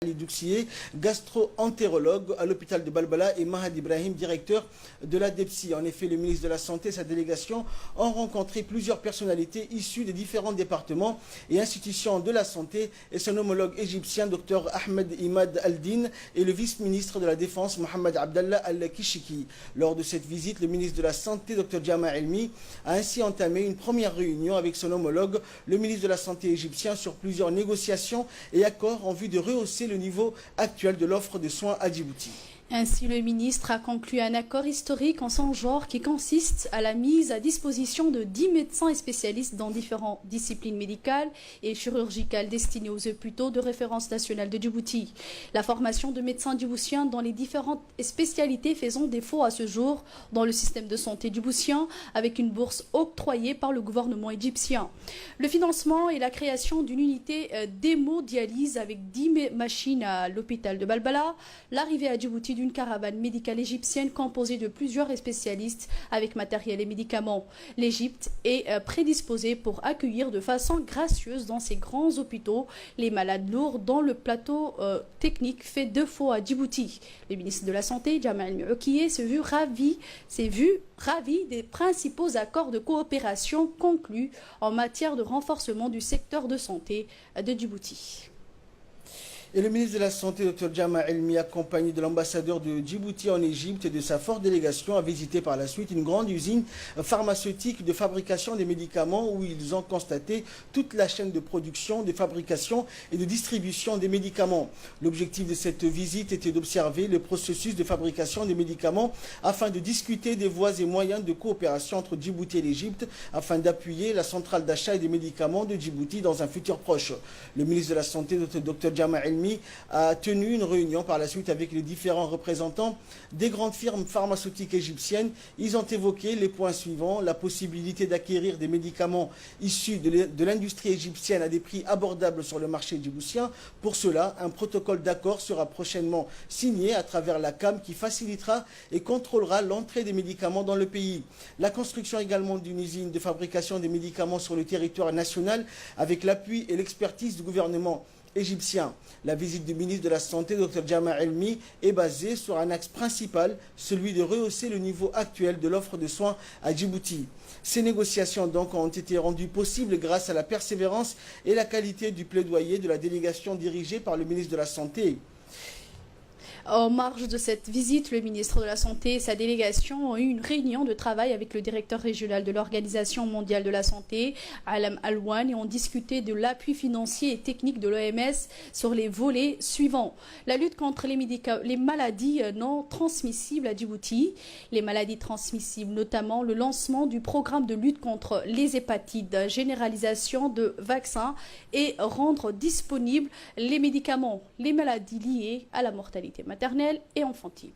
Ali Douxier, gastro-entérologue à l'hôpital de Balbala, et Mahad Ibrahim, directeur de la DEPSI. En effet, le ministre de la Santé et sa délégation ont rencontré plusieurs personnalités issues des différents départements et institutions de la santé et son homologue égyptien, Dr Ahmed Imad Al-Din, et le vice-ministre de la Défense, Mohamed Abdallah Al-Kishiki. Lors de cette visite, le ministre de la Santé, Dr Jama Elmi, a ainsi entamé une première réunion avec son homologue, le ministre de la Santé égyptien, sur plusieurs négociations et accords en vue de rehausser le niveau actuel de l'offre de soins à Djibouti. Ainsi, le ministre a conclu un accord historique en son genre qui consiste à la mise à disposition de 10 médecins et spécialistes dans différentes disciplines médicales et chirurgicales destinées aux hôpitaux de référence nationale de Djibouti. La formation de médecins djiboutiens dans les différentes spécialités faisant défaut à ce jour dans le système de santé djiboutien avec une bourse octroyée par le gouvernement égyptien. Le financement et la création d'une unité d'hémodialyse avec 10 machines à l'hôpital de Balbala, l'arrivée à Djibouti d'une caravane médicale égyptienne composée de plusieurs spécialistes avec matériel et médicaments. L'Égypte est prédisposée pour accueillir de façon gracieuse dans ses grands hôpitaux les malades lourds dont le plateau technique fait défaut à Djibouti. Le ministre de la Santé, Jamal Moukié, s'est vu ravi des principaux accords de coopération conclus en matière de renforcement du secteur de santé de Djibouti. Et le ministre de la Santé, Dr Jama Elmi, accompagné de l'ambassadeur de Djibouti en Égypte et de sa forte délégation, a visité par la suite une grande usine pharmaceutique de fabrication des médicaments où ils ont constaté toute la chaîne de production, de fabrication et de distribution des médicaments. L'objectif de cette visite était d'observer le processus de fabrication des médicaments afin de discuter des voies et moyens de coopération entre Djibouti et l'Égypte afin d'appuyer la centrale d'achat et des médicaments de Djibouti dans un futur proche. Le ministre de la Santé, Dr Jama Elmi, a tenu une réunion par la suite avec les différents représentants des grandes firmes pharmaceutiques égyptiennes. Ils ont évoqué les points suivants: la possibilité d'acquérir des médicaments issus de l'industrie égyptienne à des prix abordables sur le marché djiboutien. Pour cela, un protocole d'accord sera prochainement signé à travers la CAM qui facilitera et contrôlera l'entrée des médicaments dans le pays. La construction également d'une usine de fabrication des médicaments sur le territoire national avec l'appui et l'expertise du gouvernement égyptien. La visite du ministre de la Santé, Dr Jama Elmi, est basée sur un axe principal, celui de rehausser le niveau actuel de l'offre de soins à Djibouti. Ces négociations donc ont été rendues possibles grâce à la persévérance et la qualité du plaidoyer de la délégation dirigée par le ministre de la Santé. En marge de cette visite, le ministre de la Santé et sa délégation ont eu une réunion de travail avec le directeur régional de l'Organisation mondiale de la santé, Alam Alwan, et ont discuté de l'appui financier et technique de l'OMS sur les volets suivants. La lutte contre les maladies non transmissibles à Djibouti, les maladies transmissibles, notamment le lancement du programme de lutte contre les hépatites, généralisation de vaccins et rendre disponibles les médicaments, les maladies liées à la mortalité maternelle et infantile.